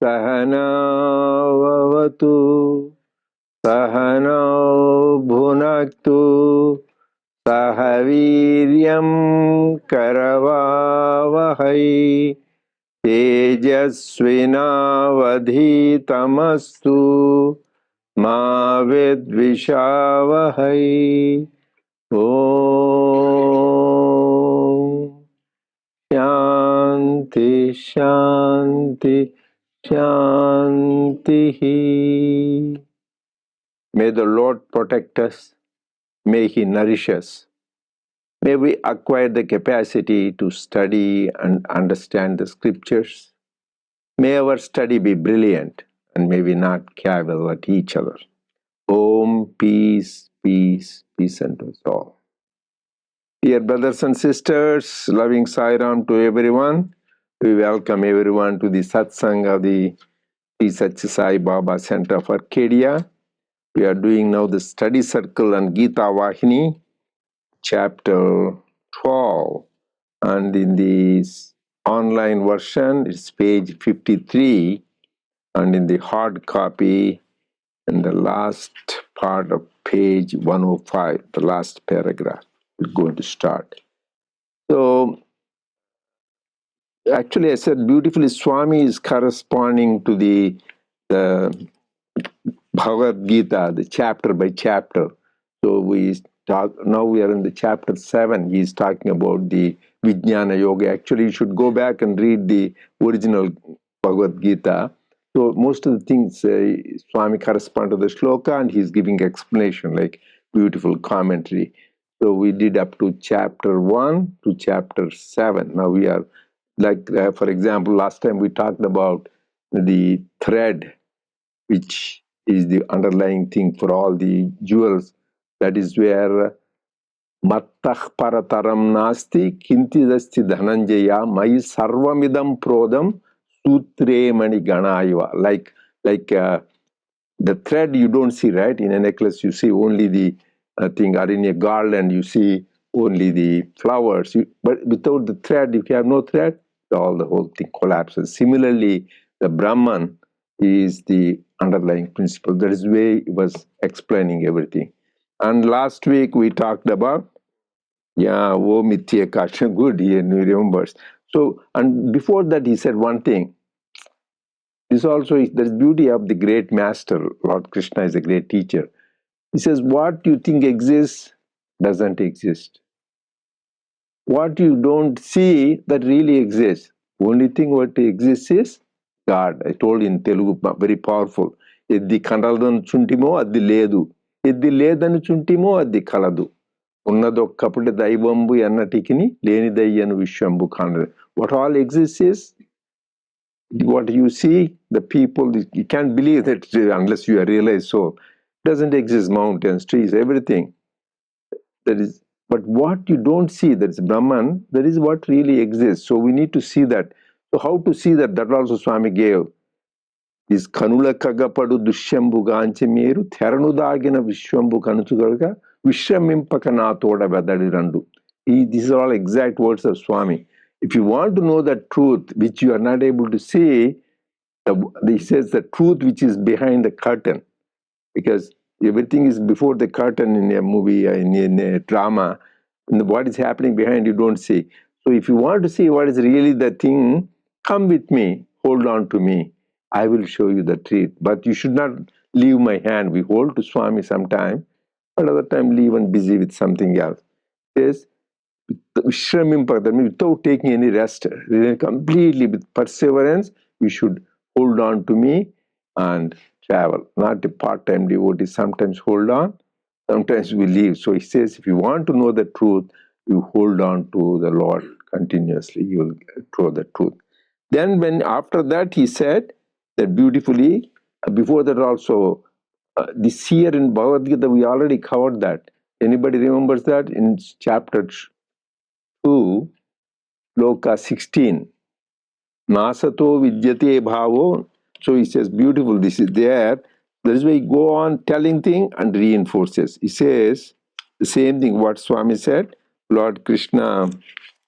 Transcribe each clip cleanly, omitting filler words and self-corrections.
सहनावतु सहनौ भुनक्तु सह वीर्यं करवावहै तेजस्विनावधीतमस्तु मा विद्विषावहै। ॐ शान्ति शान्ति Shantihi. May the Lord protect us. May He nourish us. May we acquire the capacity to study and understand the scriptures. May our study be brilliant and may we not cavil at each other. Om, peace, peace, peace unto us all. Dear brothers and sisters, loving Sairam to everyone, we welcome everyone to the satsang of the Sathya Sai Baba Center of Arcadia. We are doing now the study circle on Gita Vahini, chapter 12. And in this online version, it's page 53. And in the hard copy, in the last part of page 105, the last paragraph, we're going to start. So, actually, I said beautifully, Swami is corresponding to the Bhagavad Gita, the chapter by chapter. So now we are in the chapter 7. He is talking about the Vijnana Yoga. Actually, you should go back and read the original Bhagavad Gita. So most of the things Swami correspond to the shloka and he's giving explanation, like beautiful commentary. So we did up to chapter 1 to chapter 7. Now we are, like for example, last time we talked about the thread, which is the underlying thing for all the jewels. That is where mattah parataram nasti kintidasti dhananjaya mai sarvamidam prodam sutre mani ganayava. Like the thread you don't see, right? In a necklace you see only the thing, or in a garland you see only the flowers. But without the thread, if you have no thread, the whole thing collapses. Similarly, the Brahman is the underlying principle. That is the way he was explaining everything. And last week we talked about, O Mithya Kasha, good, he remembers. So, and before that he said one thing. This also is the beauty of the great master. Lord Krishna is a great teacher. He says, what you think exists doesn't exist. What you don't see, that really exists. Only thing what exists is God. I told in Telugu, very powerful. Eddi kandaladanu chuntimo addi ledu. Eddi ledanu chuntimo addi kaladu. Unnadokkapude daivambu ennatikini lenidayyanu vishwambu kanadu. What all exists is what you see, the people. You can't believe that unless you realize so. It doesn't exist. Mountains, trees, everything. That is, but what you don't see, that's Brahman, that is what really exists. So we need to see that. So how to see that? That also Swami gave. Is Kanula Kagapadu Dushyambu Ganche Meru Theranudagina Vishwambu Kanuchugarga Vishwamimpakana Toda Vadadirandu. These are all exact words of Swami. If you want to know the truth which you are not able to see, he says the truth which is behind the curtain. Because everything is before the curtain in a movie, in a drama, and what is happening behind you don't see. So if you want to see what is really the thing, come with me, hold on to me. I will show you the truth. But you should not leave my hand. We hold to Swami sometime, another time leave and busy with something else. Yes, without taking any rest, completely with perseverance, you should hold on to me and travel. Not a part-time devotee. Sometimes hold on, sometimes we leave. So he says, if you want to know the truth, you hold on to the Lord continuously. You will know the truth. Then when after that he said that beautifully, before that also, the seer in Bhagavad Gita, we already covered that. Anybody remembers that in chapter 2, Loka 16? Nasato vidyate bhavo. So he says, beautiful, this is there. That is why he go on telling thing and reinforces. He says the same thing what Swami said. Lord Krishna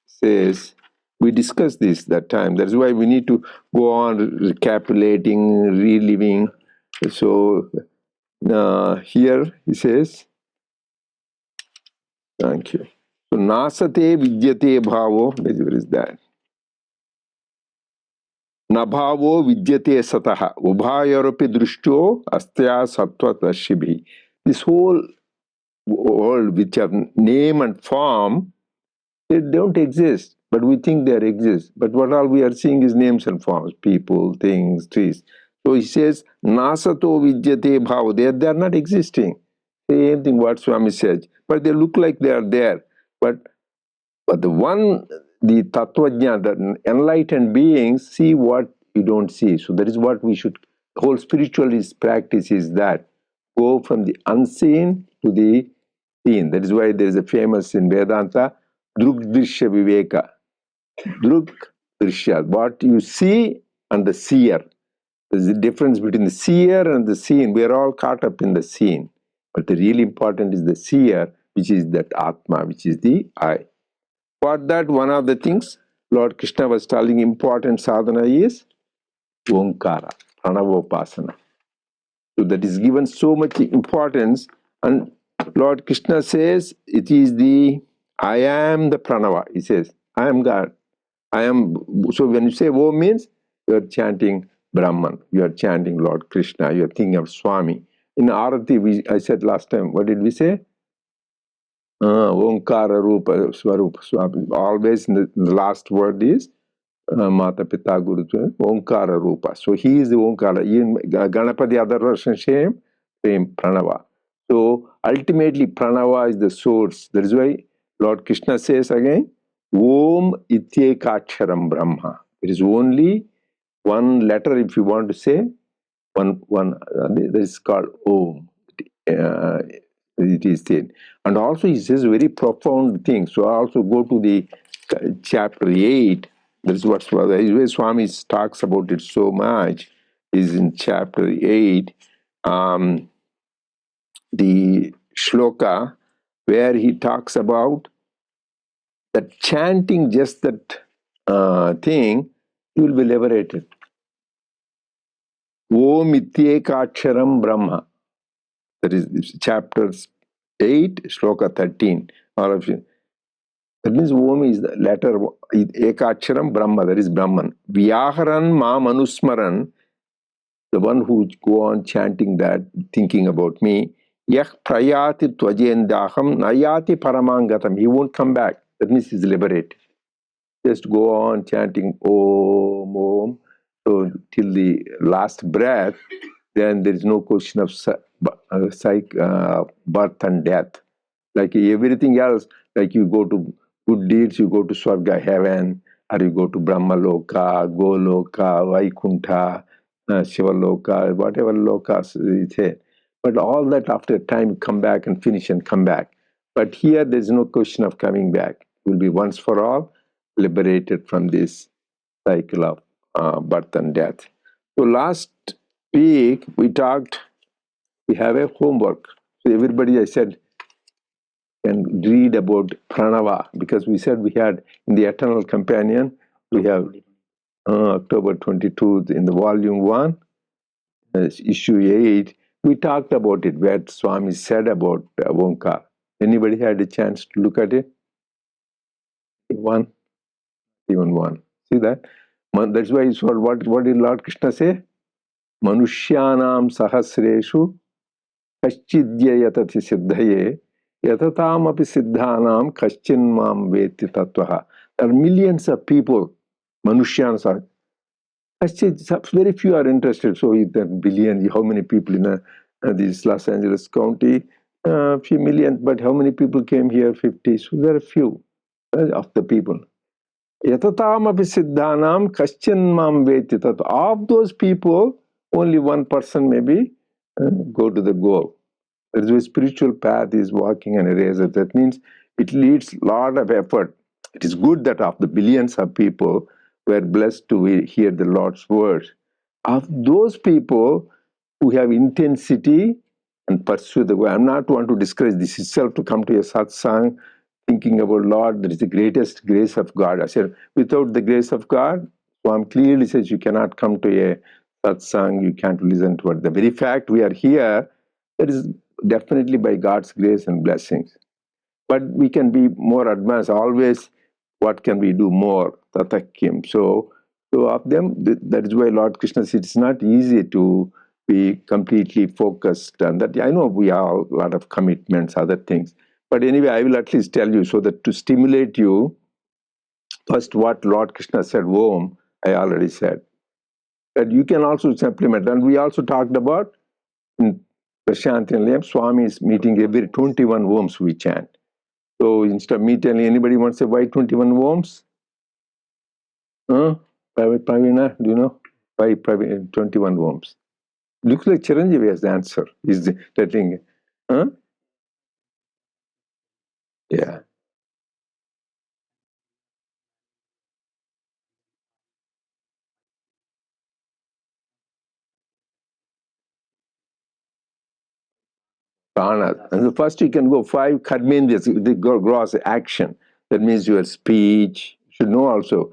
says, we discussed this that time. That's why we need to go on recapitulating, reliving. So here he says, thank you. So nasate vidyate bhavo. Where is that? Nabhavo vidyate sataha. Ubhayaropi drishtyo astya sattva tashibi. This whole world which have name and form, they don't exist, but we think they exist. But what all we are seeing is names and forms, people, things, trees. So he says, Nasato vidyate bhava. They are not existing. Same thing what Swami says. But they look like they are there. But the one, the Tattvajna, the enlightened beings see what you don't see. So that is what we should, whole spiritualist practice is that. Go from the unseen to the seen. That is why there is a famous in Vedanta, Drugdrishya Viveka. Drug Drishya, what you see and the seer. There is a difference between the seer and the seen. We are all caught up in the seen. But the really important is the seer, which is that Atma, which is the I. For that, one of the things Lord Krishna was telling important sadhana is Omkara, Pranavopasana. So that is given so much importance. And Lord Krishna says, it is the, I am the Pranava. He says, I am God. I am. So when you say Om means, you are chanting Brahman. You are chanting Lord Krishna. You are thinking of Swami. In Arati, I said last time, what did we say? Omkara Rupa Swarupa Swami. Always in the last word is Mata Pita Guru Omkara Rupa. So he is the Omkara. Even Ganapati, other version, same Pranava. So ultimately, Pranava is the source. That is why Lord Krishna says again, Om Ityekaksharam Brahma. It is only one letter, if you want to say, one that is called Om. It is said. And also he says very profound things. So I also go to the chapter 8. That is what Swami talks about it so much. Is in chapter 8, the shloka where he talks about that chanting just that thing, you will be liberated. Om Ityekaksharam Brahma. That is chapter 8, shloka 13. All of you. That means Om is the letter Ekaksharam Brahma, that is Brahman. Vyaharan Ma Manusmaran, the one who go on chanting that, thinking about me. Yah Prayati Tvajendaham Nayati Paramangatam. He won't come back. That means he's liberated. Just go on chanting Om, Om. So till the last breath, then there is no question of birth and death. Like everything else, like you go to good deeds, you go to Swarga, heaven, or you go to Brahma Loka, Goloka, Vaikuntha, Shiva Loka, whatever lokas is there. But all that after a time come back and finish and come back. But here there's no question of coming back. It will be once for all liberated from this cycle of birth and death. So last week we have a homework. So everybody, I said, can read about Pranava, because we said we had in the Eternal Companion, we have October 22 in the volume 1, issue 8, we talked about it, where Swami said about Omkar. Anybody had a chance to look at it? One? Even one. See that? That's why it's what did Lord Krishna say? Manushyanam sahasreshu kaschidya yatati siddhaye yatatam api siddhanam kaschin mam veti tattvaha. There are millions of people, Manushyans are. Very few are interested. So that billion, how many people in this Los Angeles County? Few million, but how many people came here? 50. So there are few of the people. Yatatam api siddhanam kaschan mam veti tat. Of those people, only one person maybe go to the goal. That is why spiritual path is walking on a razor. That means it needs a lot of effort. It is good that of the billions of people were blessed to hear the Lord's words. Of those people who have intensity and pursue the way, I'm not want to discourage this itself to come to a satsang thinking about Lord, that is the greatest grace of God. I said, without the grace of God, Swam clearly says you cannot come to a satsang, you can't listen to it. The very fact we are here, that is definitely by God's grace and blessings. But we can be more advanced. Always, what can we do more? Tatakim. So of them, that is why Lord Krishna said it's not easy to be completely focused. And that I know we have a lot of commitments, other things. But anyway, I will at least tell you so that to stimulate you, first what Lord Krishna said, Om, I already said. That you can also supplement. And we also talked about in Prashanti and Layam, Swami is meeting every 21 Oms we chant. So instead of me telling anybody wants to say why 21 Oms? Pravina, do you know? Why 21 Oms? Looks like Chiranjeevi has the answer. Is that thing? Huh? Yeah. Prana. And the first you can go 5 karmendriyas, the gross action. That means your speech. You should know also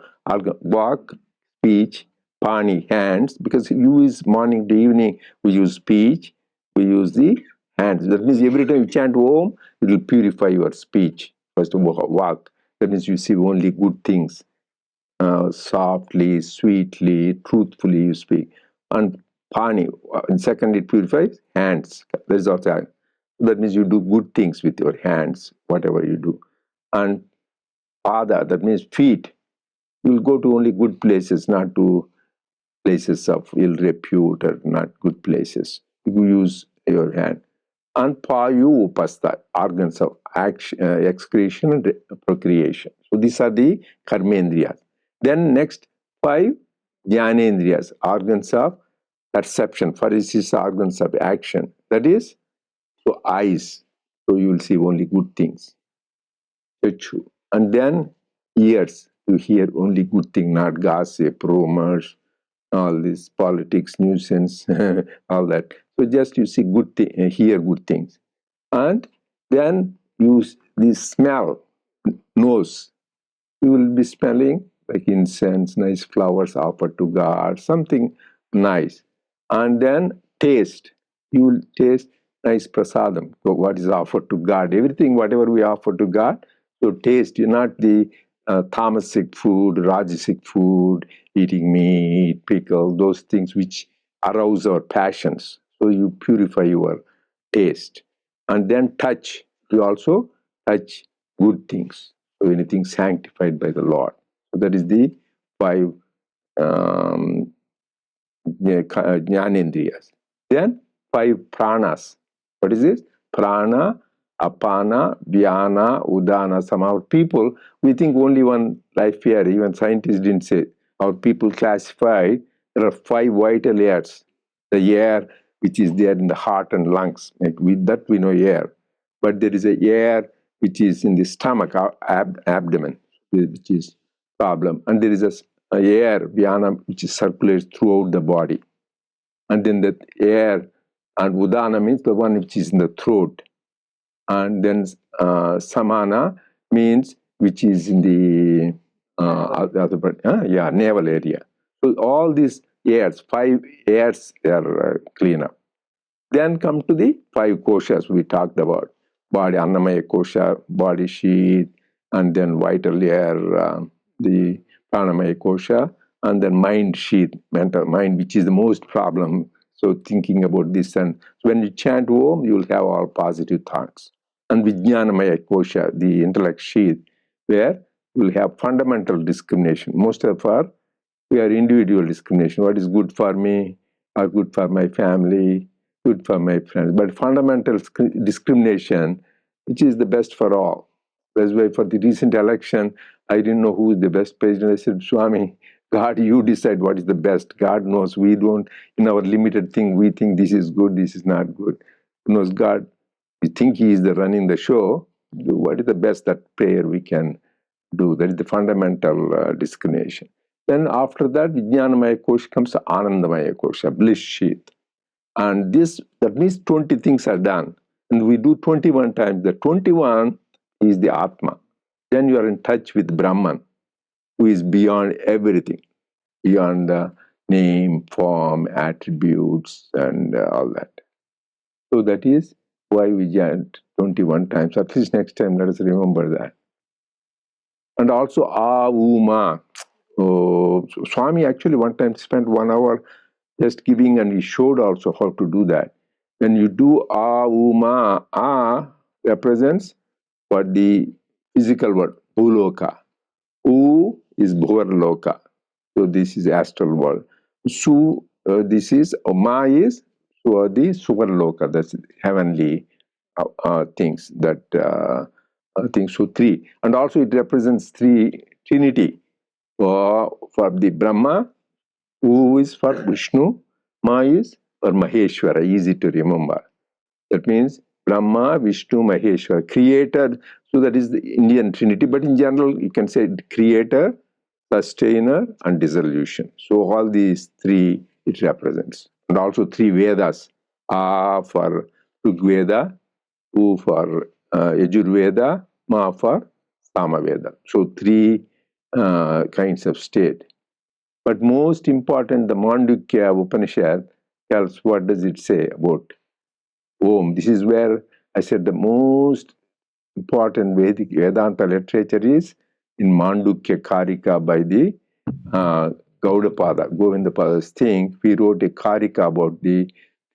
walk, speech, pani, hands. Because you use morning to evening, we use speech, we use the hands. That means every time you chant Om, it will purify your speech. First walk. That means you see only good things. Softly, sweetly, truthfully you speak. And pani, and second it purifies hands. That is also that means you do good things with your hands, whatever you do. And pada, that means feet. You will go to only good places, not to places of ill repute or not good places. You use your hand. And payu upastha, organs of action, excretion and procreation. So these are the karmendriyas. Then next 5 jnanendriyas, organs of perception. First is organs of action. That is, so eyes. So you will see only good things. Chachu. And then ears. You hear only good thing, not gossip, rumors, all this politics, nuisance, all that. So just you see good hear good things. And then use the smell, nose. You will be smelling like incense, nice flowers offered to God, something nice. And then taste. You will taste nice prasadam, so what is offered to God. Everything, whatever we offer to God, so taste. You're not the tamasic food, rajasic food, eating meat, pickle, those things which arouse our passions. So you purify your taste. And then touch. You also touch good things. So anything sanctified by the Lord. So that is the 5 um, jnanendriyas. Then 5 pranas. What is this? Prana, apana, vyana, udana. Some of our people, we think only one life here. Even scientists didn't say. Our people classified, there are 5 vital airs. The air which is there in the heart and lungs. Like that we know air. But there is a air which is in the stomach, abdomen, which is problem. And there is a air, vyana, which circulates throughout the body. And then the air, and udana means the one which is in the throat. And then samana means which is in the navel area. So all these airs, 5 airs, they are clean up. Then come to the 5 koshas we talked about. Body, Annamaya kosha, body sheath, and then vital air, the Pranamaya kosha, and then mind sheath, mental mind, which is the most problem. So thinking about this, and so when you chant Om, you will have all positive thoughts. And Vijnanamaya kosha, the intellect sheath, where you will have fundamental discrimination. Most of our, we are individual discrimination. What is good for me, or good for my family, good for my friends. But fundamental discrimination, which is the best for all. That's why for the recent election, I didn't know who is the best president. I said, Swami, God, you decide what is the best. God knows. We don't, in our limited thing, we think this is good, this is not good. Knows God, we think He is the running the show. What is the best that prayer we can do? That is the fundamental discrimination. Then after that, Vijnanamaya Kosha comes Anandamaya Kosha, bliss sheath. And this, that means 20 things are done. And we do 21 times. The 21 is the Atma. Then you are in touch with Brahman, who is beyond everything, beyond the name, form, attributes, and all that. So that is why we chant 21 times. At least next time, let us remember that. And also, Ma. Oh, so Swami actually one time spent 1 hour just giving, and he showed also how to do that. When you do Ma, represents what the physical word, Bhuloka. U is Bhuvarloka. So this is astral world. This is, Ma is the Suvarloka, that's heavenly things, that things. So 3. And also it represents Trinity. For the Brahma, U is for Vishnu, Ma is for Maheshwara, easy to remember. That means Brahma, Vishnu, Maheshwara, creator. So that is the Indian Trinity, but in general you can say creator, sustainer, and dissolution. So all these 3 it represents. And also 3 Vedas, A for Rigveda, U for Yajurveda, Ma for Samaveda. So 3 kinds of state. But most important, the Mandukya Upanishad tells what does it say about Om. This is where I said the most important Vedic Vedanta literature is in Mandukya Karika by the Gaudapada, Govindapada's thing. We wrote a Karika about the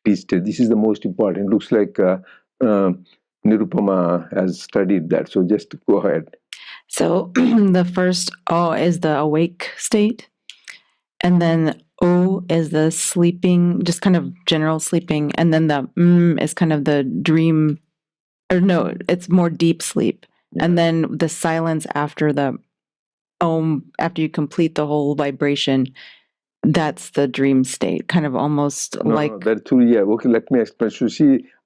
feast. This is the most important. Looks like Nirupama has studied that. So just go ahead. So the first O is the awake state. And then O is the sleeping, just kind of general sleeping. And then the is kind of the dream, or no, it's more deep sleep. Yeah. And then the silence after the Om, after you complete the whole vibration, that's the dream state, kind of almost like. No, that's true. Yeah. Okay, let me explain. So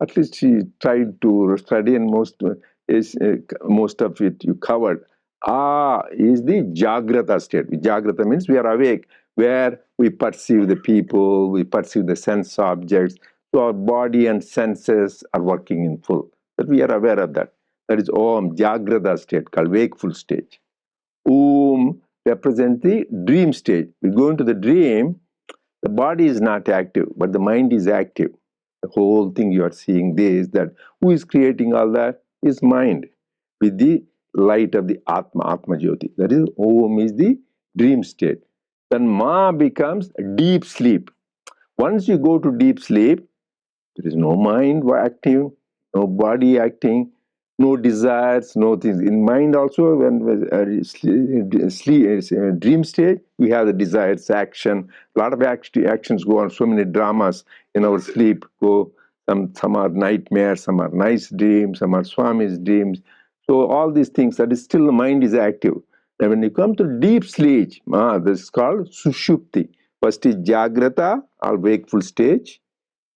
at least she tried to study, and most of it you covered. Is the Jagrata state. Jagrata means we are awake, where we perceive the people, we perceive the sense objects. So our body and senses are working in full. That we are aware of that. That is Om, Jagrata state, called wakeful stage. Om represents the dream stage. We go into the dream. The body is not active, but the mind is active. The whole thing you are seeing this, that who is creating all that is mind with the light of the Atma Jyoti. That is, Om is the dream state. Then Ma becomes deep sleep. Once you go to deep sleep, there is no mind active, no body acting, no desires, no things. In mind also, when dream stage, we have the desires, action. A lot of actions go on. So many dramas in our sleep go. Some are nightmares, some are nice dreams, some are Swami's dreams. So all these things, that is still the mind is active. And when you come to deep sleep, this is called Sushupti. First is Jagrata or wakeful stage.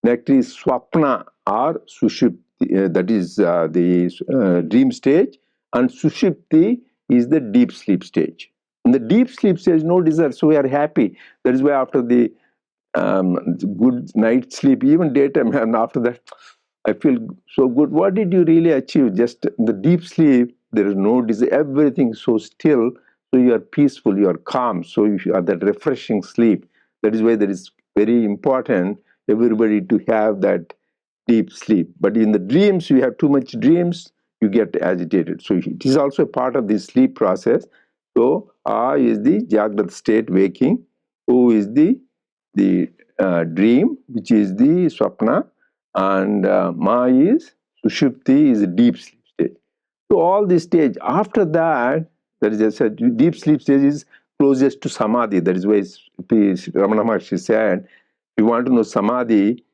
Next is Swapna or Sushupti, that is the dream stage, and Sushupti is the deep sleep stage. In the deep sleep stage, no desire, so we are happy. That is why after the good night sleep, even daytime, and after that, I feel so good. What did you really achieve? Just the deep sleep, there is no desire, everything so still, so you are peaceful, you are calm, so you are that refreshing sleep. That is why that is very important, everybody to have that deep sleep. But in the dreams, you have too much dreams, you get agitated. So it is also a part of the sleep process. So is the Jagrat state, waking. O is the dream, which is the Swapna. And Ma is Sushupti, is a deep sleep stage. So all this stage, after that, that is just a deep sleep stage is closest to Samadhi. That is why Ramana Maharshi said, if you want to know Samadhi,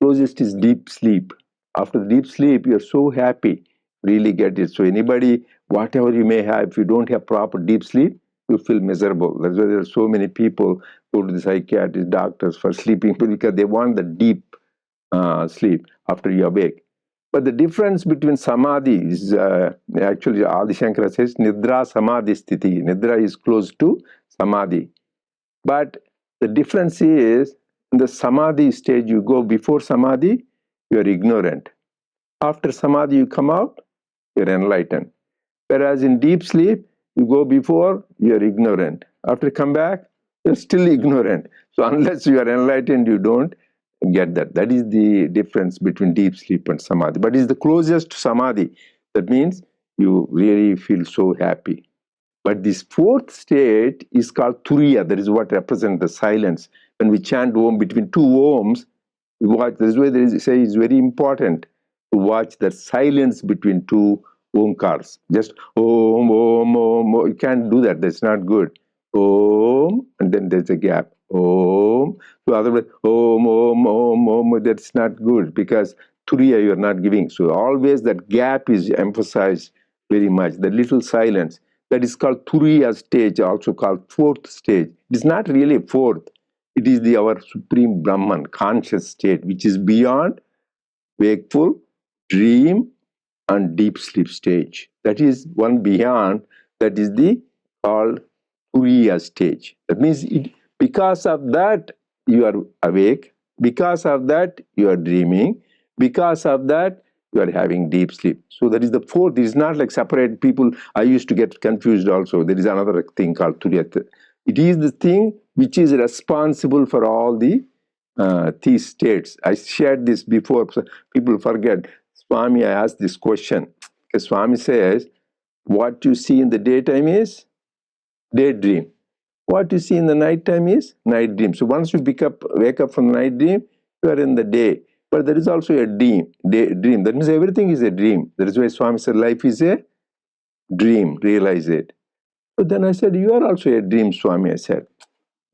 closest is deep sleep. After the deep sleep, you are so happy. really get it. So anybody, whatever you may have, if you don't have proper deep sleep, you feel miserable. That's why there are so many people go to the psychiatrist, doctors for sleeping because they want the deep sleep after you awake. But the difference between samadhi is actually Adi Shankara says nidra samadhi sthiti. Nidra is close to samadhi. But the difference is in the samadhi stage, you go before samadhi, you are ignorant. After samadhi, you come out, you are enlightened. Whereas in deep sleep, you go before, you are ignorant. After you come back, you're still ignorant. So unless you are enlightened, you don't get that. That is the difference between deep sleep and samadhi. But it's the closest to samadhi. That means you really feel so happy. But this fourth state is called turiya. That is what represents the silence. When we chant Om between two Oms, we watch. That is why there is say it's very important to watch the silence between two Omkars. Just Om, Om, Om, Om. You can't do that. That's not good. Om, and then there's a gap. Om. So otherwise, Om, Om, Om, Om. That's not good because Turiya you are not giving. So always that gap is emphasized very much. The little silence. That is called Turiya stage, also called fourth stage. It is not really fourth. It is our supreme Brahman, conscious state, which is beyond wakeful, dream, and deep sleep stage. That is one beyond, that is the called Turiya stage. That means because of that you are awake, because of that you are dreaming, because of that you are having deep sleep. So that is the fourth. It is not like separate people. I used to get confused also. There is another thing called Turiya. It is the thing which is responsible for all these states. I shared this before, so people forget. Swami, I asked this question because Swami says, what you see in the daytime is daydream. What you see in the night time is night dream. So once you wake up from the night dream, you are in the day. But there is also a dream. That means everything is a dream. That is why Swami said life is a dream. Realize it. So then I said, you are also a dream, Swami, I said.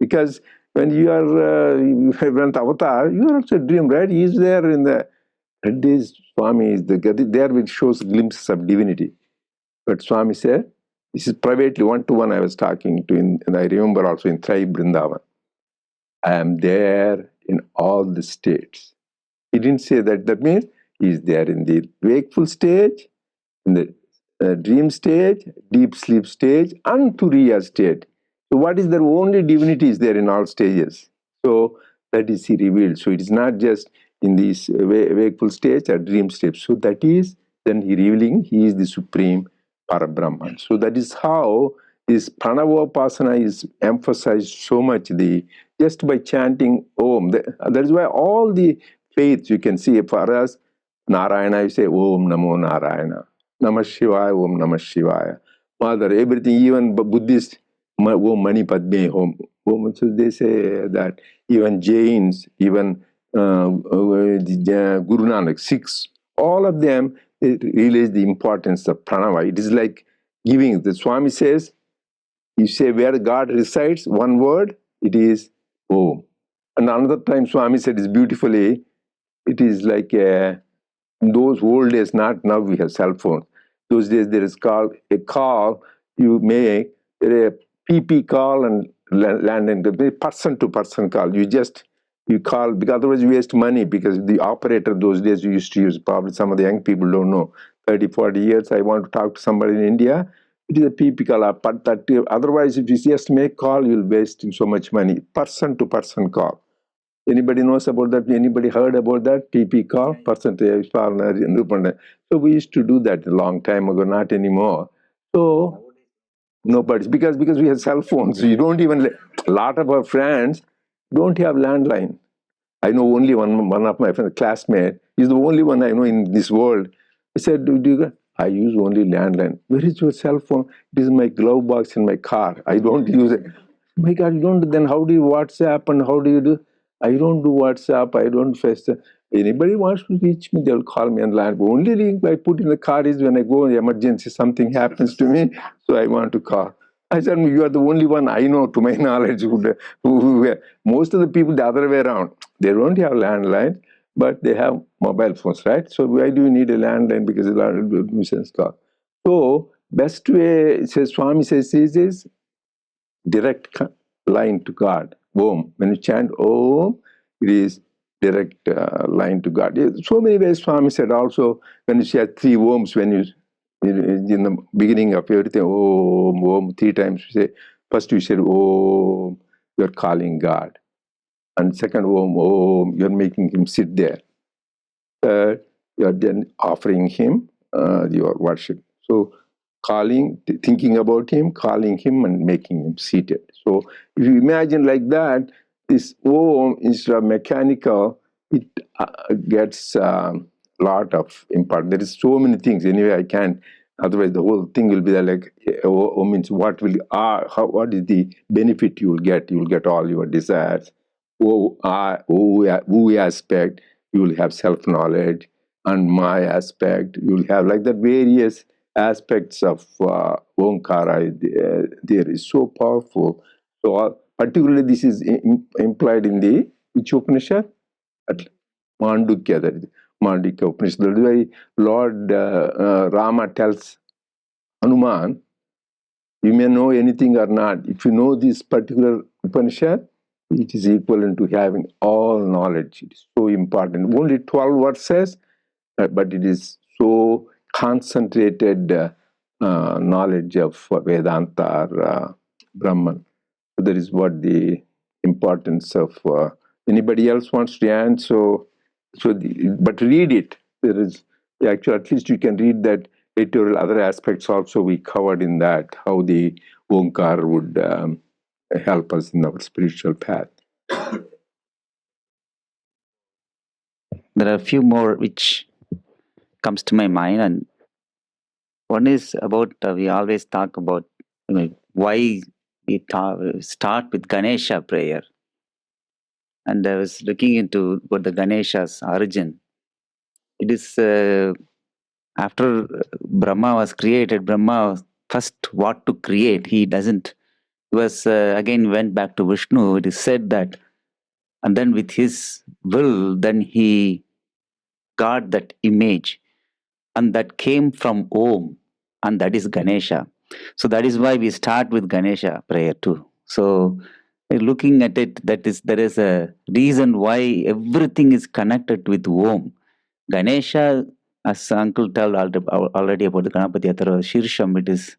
Because when you are when avatar, you are also a dream, right? He is there in the that days. Swami is there which shows glimpses of divinity. But Swami said, this is privately, one-to-one I was talking to, and I remember also in Thrive Vrindavan. I am there in all the states. He didn't say that. That means he is there in the wakeful stage, in the dream stage, deep sleep stage, and Turiya state. So what is there? Only divinity is there in all stages. So that is he revealed. So it is not just in this wakeful stage or dream state. So that is then he revealing he is the supreme Parabrahman. So that is how this Pranavopasana is emphasized so much just by chanting Om. That is why all the faiths you can see for us, Narayana, you say Om Namo Narayana. Namah Shivaya, Om Namah Shivaya. Mother, everything, even Buddhist, Om Mani Padme Om. So they say that even Jains, even Guru Nanak, Sikhs, all of them realize the importance of pranava. It is like giving. The Swami says, you say where God resides, one word, it is Om. And another time Swami said is beautifully, it is like in those old days, not now we have cell phones. Those days there is called a call you make, a PP call and land in the person to person call. You call, because otherwise you waste money, because the operator those days you used to use, probably some of the young people don't know, 30, 40 years, I want to talk to somebody in India, it is a PP call. Otherwise, if you just make call, you'll waste so much money. Person to person call. Anybody knows about that? Anybody heard about that? PP call, percentage. So we used to do that a long time ago, not anymore. So nobody, because we have cell phones. So you don't even, a lot of our friends don't have landline. I know only one of my friends, classmate, he's the only one I know in this world. I said, I use only landline. Where is your cell phone? It is my glove box in my car. I don't use it. My God, you don't, then how do you WhatsApp and how do you do? I don't do WhatsApp, I don't Facebook. Anybody wants to reach me, they'll call me and land. Only link I put in the car is when I go in emergency, something happens to me, so I want to call. I said, you are the only one I know, to my knowledge, most of the people the other way around. They don't have landline. but they have mobile phones, right? So why do you need a landline? Because a lot of nuisance talk. So best way, says Swami says, is direct line to God. Om. When you chant Om, it is direct line to God. So many ways Swami said also, when you say three Oms, when you in the beginning of everything, Om, Om, three times you say, first you said Om, you're calling God. And second Om, Om, you're making him sit there. Third, you're then offering him your worship. So calling, thinking about him, calling him and making him seated. So if you imagine like that, this Om, instead of mechanical, it gets a lot of impact. There is so many things. Anyway, I can't. Otherwise, the whole thing will be like, oh, means what will, what is the benefit you will get? You will get all your desires. Oh, aspect, you will have self-knowledge, and my aspect, you will have like that various aspects of Omkara. There is so powerful. So particularly this is implied in the which Upanishad? Mandukya, that is Mandukya Upanishad. That is why Lord Rama tells Hanuman, you may know anything or not. If you know this particular Upanishad, it is equivalent to having all knowledge. It is so important. Only 12 verses, but it is so concentrated knowledge of Vedanta or Brahman. So that is what the importance of. Anybody else wants to add? But read it. There is actually, at least you can read that editorial. Other aspects also we covered in that, how the Omkar would help us in our spiritual path. There are a few more which comes to my mind, and one is about we always talk about why we start with Ganesha prayer, and I was looking into what the Ganesha's origin. It is after Brahma was created. Brahma first what to create. He doesn't. He was again went back to Vishnu. It is said that, and then with his will, then he got that image, and that came from Om, and that is Ganesha. So that is why we start with Ganesha prayer too. So looking at it, there is a reason why everything is connected with Om. Ganesha, as Uncle told already about the Ganapati Athara Shirsham, it is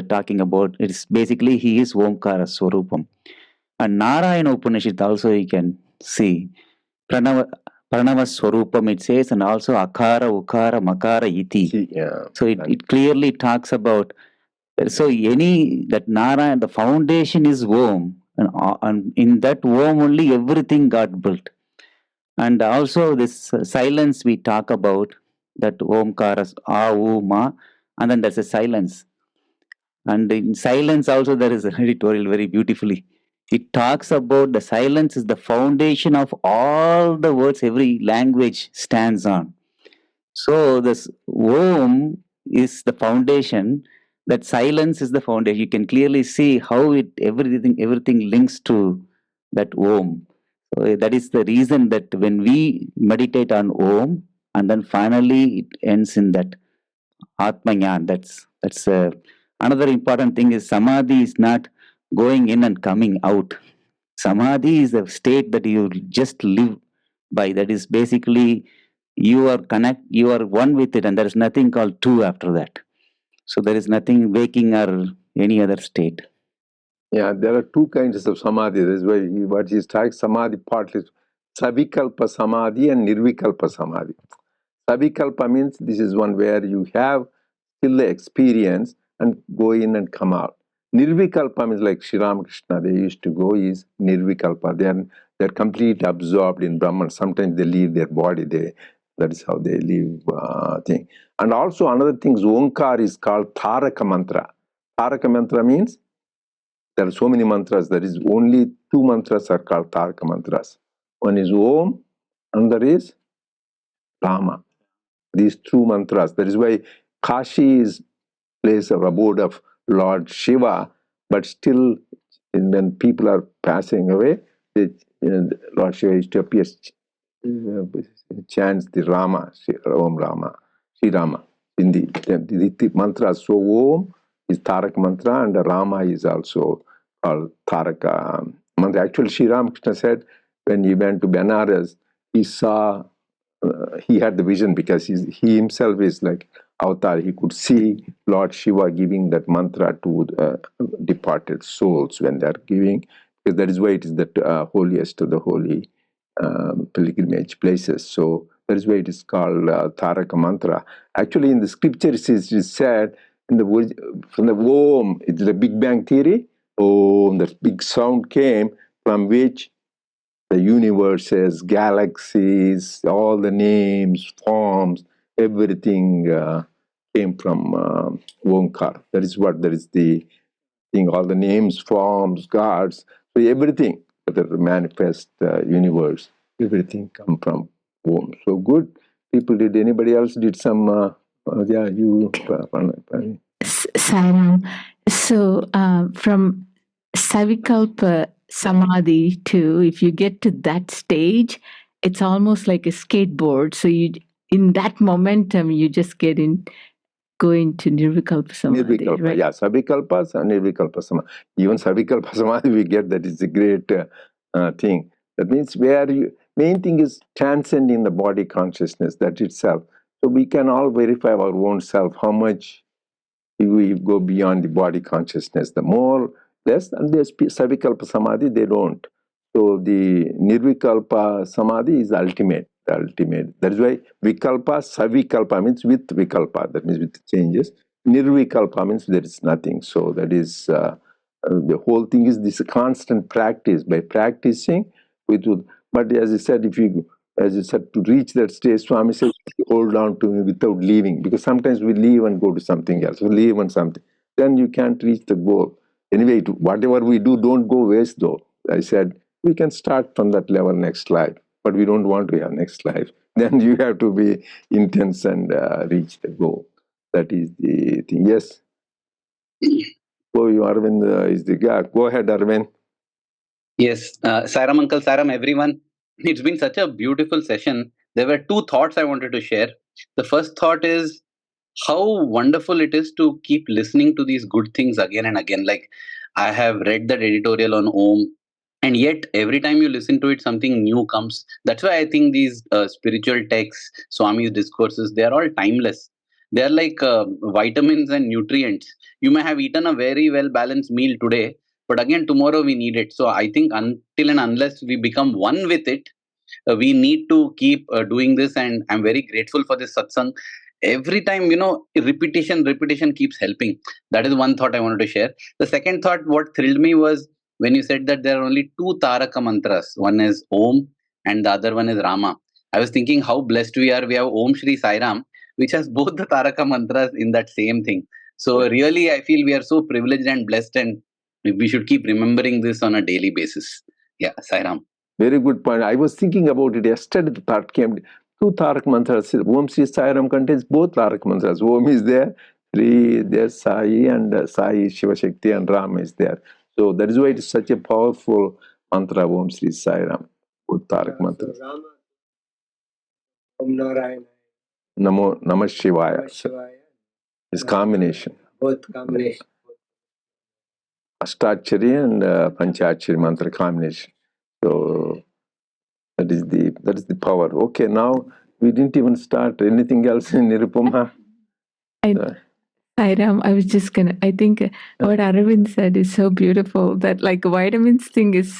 talking about, it's basically he is Omkara Swarupam. And Narayana Upanishad also you can see Pranava Swarupam, it says, and also Akara, Ukara, Makara, Iti. Yeah. So it clearly talks about, so that Narayana, the foundation is Om, and in that Om only everything got built. And also this silence we talk about, that Omkara, Ma, and then there's a silence. And in silence also there is an editorial very beautifully. It talks about the silence is the foundation of all the words every language stands on. So this Om is the foundation, that silence is the foundation. You can clearly see how everything links to that Om. So that is the reason that when we meditate on Om, and then finally it ends in that Atmanyan. That's another important thing is Samadhi is not going in and coming out. Samadhi is a state that you just live by. That is basically you are one with it, and there is nothing called two after that. So there is nothing waking or any other state. Yeah, there are two kinds of samadhi. That is why what is like samadhi partly savikalpa samadhi and nirvikalpa samadhi. Savikalpa means this is one where you have still the experience and go in and come out. Nirvikalpa means like Sri Ramakrishna, they used to go is nirvikalpa. They're completely absorbed in Brahman. Sometimes they leave their body. That is how they live thing. And also another thing, Onkar is called Taraka mantra. Taraka mantra means there are so many mantras. There is only two mantras are called Taraka mantras. One is Om, another is Rama. These two mantras. That is why Kashi is place of abode of Lord Shiva, but still when people are passing away, Lord Shiva used to appear chants the Rama, Om Rama, Sri Rama. In the mantra, so Om is Tarak mantra, and Rama is also called Tarak mantra. Actually, Sri Ramakrishna said when he went to Benares, he saw, he had the vision because he himself is like avatar. He could see Lord Shiva giving that mantra to departed souls when they are giving, because that is why it is the holiest of the holy pilgrimage places. So that is why it is called Taraka mantra. Actually, in the scriptures, it is said in the from the Om, it's the Big Bang theory. Om, that big sound came from which the universes, galaxies, all the names, forms, everything came from Omkar. That is what, that is the thing, all the names, forms, gods, so everything, the manifest universe, everything come from Om. So good. People, did anybody else did some, yeah, you, Saram. So from Savikalpa Samadhi to, if you get to that stage, it's almost like a skateboard. So you, in that momentum, you just go into Nirvikalpa Samadhi, Nirvikalpa, right? yeah, Savikalpas and Nirvikalpa Samadhi. Even Savikalpa Samadhi we get, that is a great thing. That means where you, main thing is transcending the body consciousness, that itself. So we can all verify our own self, how much we go beyond the body consciousness, the more, less, and there's Savikalpa Samadhi, they don't. So the Nirvikalpa Samadhi is ultimate, the ultimate. That is why Vikalpa, Savikalpa means with Vikalpa, that means with changes. Nirvikalpa means there is nothing. So that is, the whole thing is this constant practice. By practicing, but as I said, if you, as you said, to reach that stage, Swami says, hold on to me without leaving, because sometimes we leave and go to something else, we leave on something, then you can't reach the goal. Anyway, whatever we do, don't go waste though. I said, we can start from that level next life, but we don't want to have next life. Then you have to be intense and reach the goal. That is the thing. Yes. Oh, you, Arvind is the guy. Go ahead, Arvind. Yes, Saram Uncle, Saram everyone. It's been such a beautiful session. There were two thoughts I wanted to share. The first thought is how wonderful it is to keep listening to these good things again and again. Like, I have read that editorial on Om, and yet every time you listen to it, something new comes. That's why I think these spiritual texts, Swami's discourses, they are all timeless. They are like vitamins and nutrients. You may have eaten a very well balanced meal today, but again tomorrow we need it. So I think until and unless we become one with it, we need to keep doing this. And I'm very grateful for this satsang. Every time, repetition keeps helping. That is one thought I wanted to share. The second thought, what thrilled me, was when you said that there are only two taraka mantras. One is Om and the other one is Rama. I was thinking how blessed we are. We have Om Shri Sai Ram, which has both the taraka mantras in that same thing. So really, I feel we are so privileged and blessed, and we should keep remembering this on a daily basis. Yeah, Sai Ram. Very good point. I was thinking about it yesterday. The thought came. Two Tarak mantras. Om Sri Sai Ram contains both Tarak mantras. Om is there, Sri there's Sai, and Sai Shiva Shakti, and Ram is there. So that is why it is such a powerful mantra. Om Sri Sai Ram. Both Tarak mantras. So Om Narayana. Namo Namah Shivaya. It's combination. Both combination. Ashtachari and Panchachari mantra combination. So that is the power. Okay, now we didn't even start anything else in Nirupama. Sairam, I was just I think what Aravind said is so beautiful, that like vitamins thing is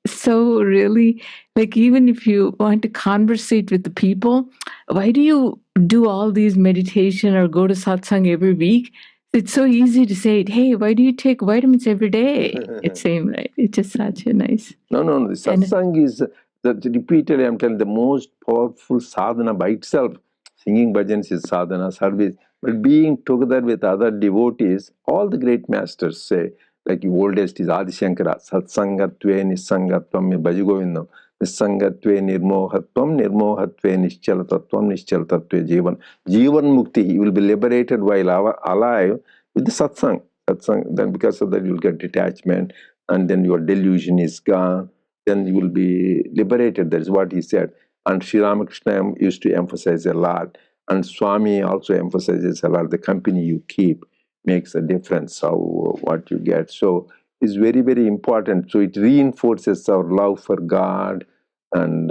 so really, like, even if you want to conversate with the people, why do you do all these meditation or go to satsang every week? It's so easy to say, hey, why do you take vitamins every day? It's same, right? It's just such a nice. No. The satsang is, repeatedly I'm telling, the most powerful sadhana by itself. Singing bhajans is sadhana, service. But being together with other devotees, all the great masters say, like the oldest is Adi Shankara, Satsangatve Nisangatvam Bhajagovindam, Nisangatve Nirmohatvam, Nirmohatve Nischalatatvam, Nischalatatve Jivan. Jivan Mukti, you will be liberated while alive with the satsang. Then because of that you will get detachment, and then your delusion is gone, then you will be liberated. That is what he said. And Sri Ramakrishna used to emphasize a lot. And Swami also emphasizes a lot. The company you keep makes a difference how what you get. So it's very, very important. So it reinforces our love for God and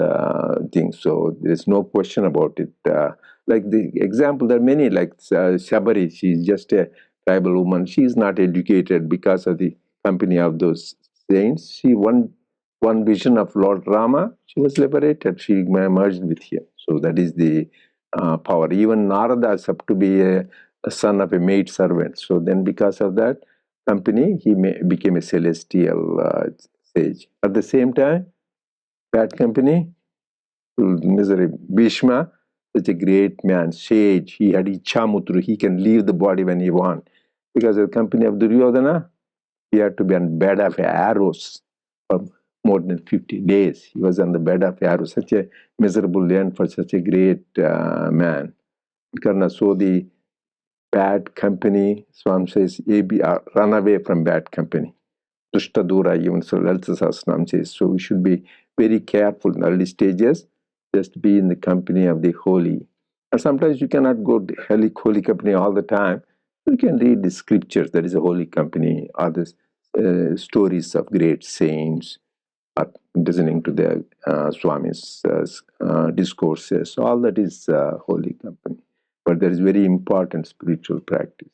things. So there's no question about it. Like the example, there are many, like Shabari, she's just a tribal woman. She's not educated because of the company of those saints. She one vision of Lord Rama, she was liberated. She merged with him. So that is the power. Even Narada is up to be a son of a maid servant. So then because of that company, he became a celestial sage. At the same time, bad company, misery. Bhishma, such a great man, sage. He had Ichamutru. He can leave the body when he wants. Because of the company of Duryodhana, he had to be on bed of arrows for more than 50 days. He was on the bed of arrows. Such a miserable end for such a great man. Karna, so the bad company, Swami says, run away from bad company. Dushtadura, even so Lalita Sahasranam says. So we should be very careful in early stages, just be in the company of the holy. And sometimes you cannot go to holy company all the time. You can read the scriptures, that is a holy company, or the stories of great saints, or listening to the Swami's discourses. All that is holy company. But there is very important spiritual practice.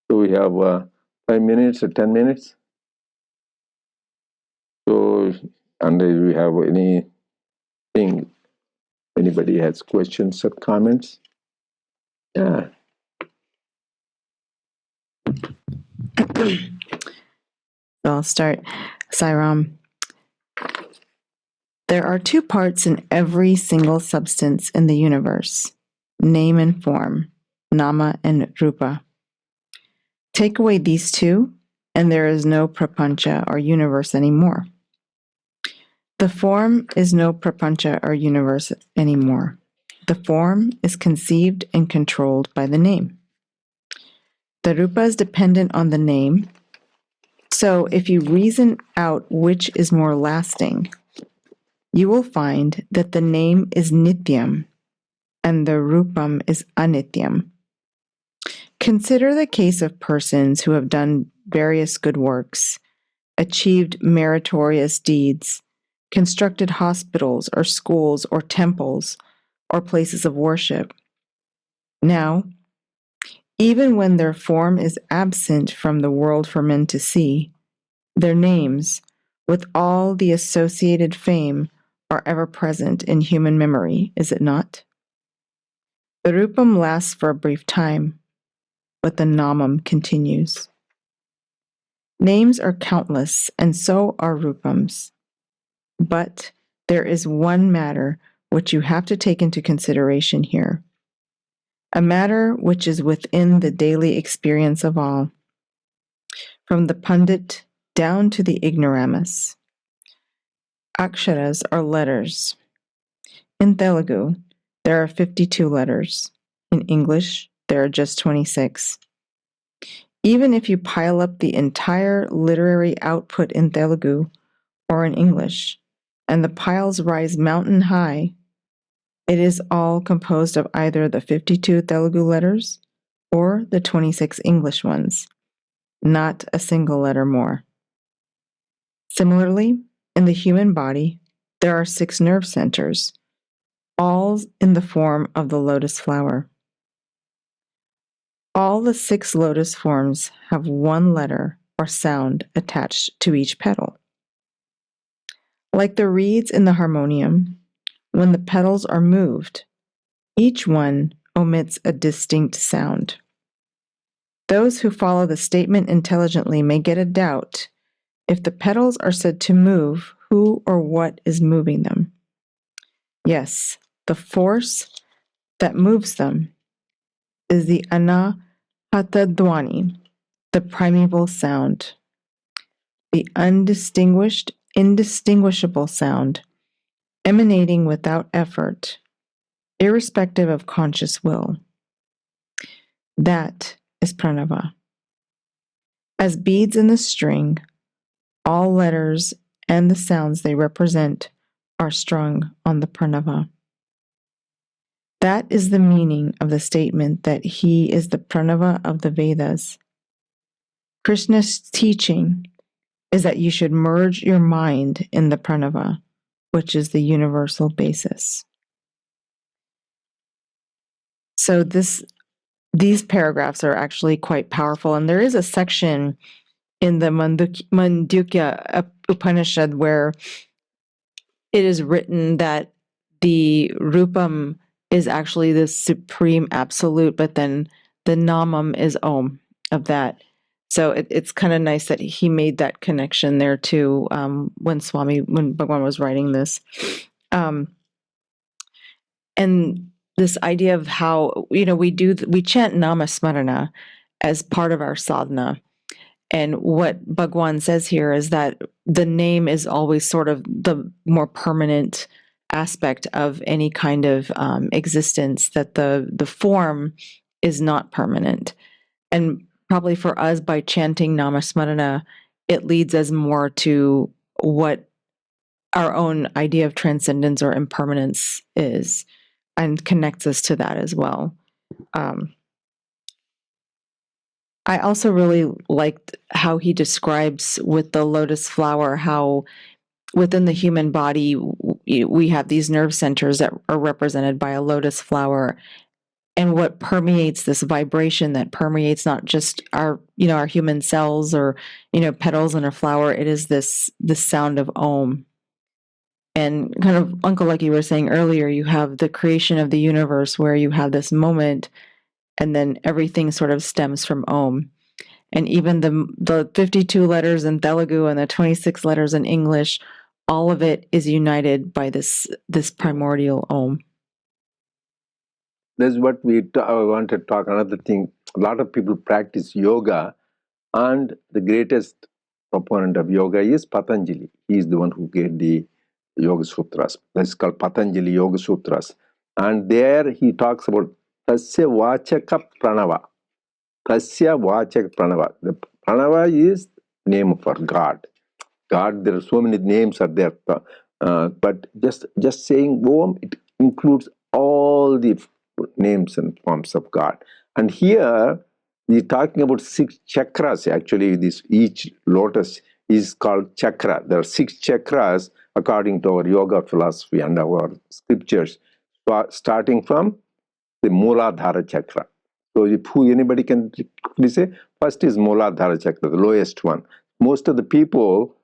So we have 5 minutes or 10 minutes. So, and do we have anything, anybody has questions or comments? Yeah. I'll start. Sairam. There are two parts in every single substance in the universe, name and form, nama and rupa. Take away these two, and there is no prapancha or universe anymore. The form is no prapancha or universe anymore. The form is conceived and controlled by the name. The rupa is dependent on the name. So if you reason out which is more lasting, you will find that the name is nityam and the rupam is anityam. Consider the case of persons who have done various good works, achieved meritorious deeds, constructed hospitals or schools or temples or places of worship. Now, even when their form is absent from the world for men to see, their names, with all the associated fame, are ever present in human memory, is it not? The rupam lasts for a brief time, but the namam continues. Names are countless, and so are rupams. But there is one matter which you have to take into consideration here, a matter which is within the daily experience of all, from the pundit down to the ignoramus. Aksharas are letters. In Telugu, there are 52 letters. In English, there are just 26. Even if you pile up the entire literary output in Telugu or in English, and the piles rise mountain high, it is all composed of either the 52 Telugu letters or the 26 English ones, not a single letter more. Similarly, in the human body, there are 6 nerve centers, all in the form of the lotus flower. All the 6 lotus forms have one letter or sound attached to each petal. Like the reeds in the harmonium, when the petals are moved, each one omits a distinct sound. Those who follow the statement intelligently may get a doubt if the petals are said to move, who or what is moving them. Yes, the force that moves them is the anahata-dwani, the primeval sound, the indistinguishable sound, emanating without effort, irrespective of conscious will. That is pranava. As beads in the string, all letters and the sounds they represent are strung on the pranava. That is the meaning of the statement that he is the pranava of the Vedas. Krishna's teaching is that you should merge your mind in the pranava, which is the universal basis. So these paragraphs are actually quite powerful, and there is a section in the Mandukya Upanishad where it is written that the Rupam is actually the supreme absolute, but then the Namam is Om of that. So it's kind of nice that he made that connection there too when Bhagwan was writing this. And this idea of how, we chant Namasmarana as part of our sadhana. And what Bhagwan says here is that the name is always sort of the more permanent aspect of any kind of existence, that the form is not permanent. And probably for us, by chanting Namasmarana, it leads us more to what our own idea of transcendence or impermanence is, and connects us to that as well. I also really liked how he describes with the lotus flower how within the human body we have these nerve centers that are represented by a lotus flower, and what permeates this vibration that permeates not just our human cells or petals in a flower. It is this sound of Om. And kind of, Uncle, like you were saying earlier, you have the creation of the universe where you have this moment and then everything sort of stems from Om. And even the 52 letters in Telugu and the 26 letters in English, all of it is united by this primordial Om. That's what I want to talk. Another thing, a lot of people practice yoga, and the greatest proponent of yoga is Patanjali. He is the one who gave the Yoga Sutras. That's called Patanjali Yoga Sutras. And there he talks about Tasya Vachaka Pranava. Tasya Vachaka Pranava. The Pranava is name for God. God, there are so many names are there. But just saying Om, it includes all the names and forms of God. And here, we're talking about 6 chakras. Actually, each lotus is called chakra. There are 6 chakras according to our yoga philosophy and our scriptures, starting from the Mooladhara chakra. So if anybody can please say, first is Mooladhara chakra, the lowest one. Most of the people,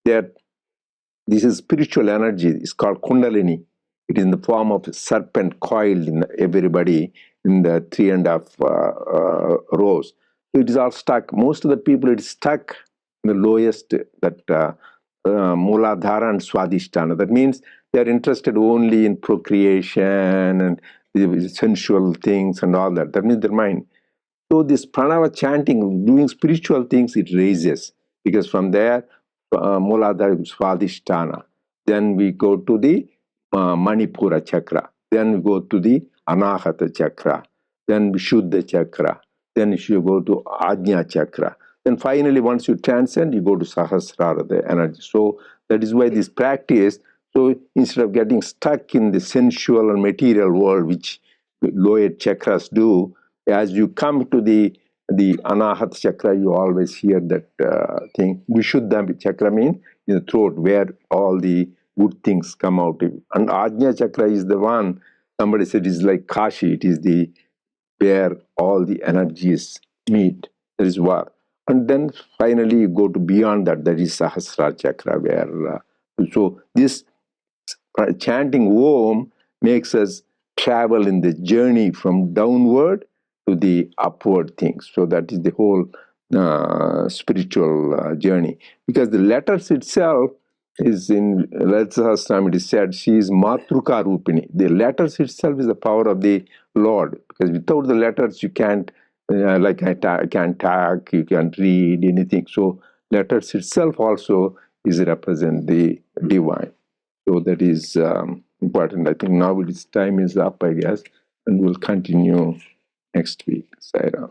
this is spiritual energy. It's called Kundalini. It is in the form of a serpent coiled in everybody in the 3.5 rows. So it is all stuck. Most of the people, it is stuck in the lowest, that Mooladhara and Swadhisthana. That means they are interested only in procreation and the sensual things and all that. That means their mind. So this pranava chanting, doing spiritual things, it raises. Because from there, Mooladhara is Swadhisthana. Then we go to the Manipura chakra. Then we go to the Anahata chakra. Then Vishuddha chakra. Then you go to Ajna chakra. Then finally, once you transcend, you go to Sahasrara, the energy. So that is why this practice, so instead of getting stuck in the sensual and material world, which lower chakras do, as you come to the Anahata chakra, you always hear that thing. Vishuddha chakra means in the throat, where all the good things come out. And Ajna chakra is the one, somebody said, is like Kashi. It is where all the energies meet. That is what. And then finally you go to beyond that, that is Sahasrara chakra, where so this chanting Om makes us travel in the journey from downward to the upward things. So that is the whole spiritual journey. Because the letters itself is in Lalita Sahasranam, it is said, she is Matruka Rupini. The letters itself is the power of the Lord. Because without the letters, you can't, like I can't talk, you can't read anything. So letters itself also is represent the divine. So that is important. I think now its time is up, I guess, and we'll continue next week. Saira.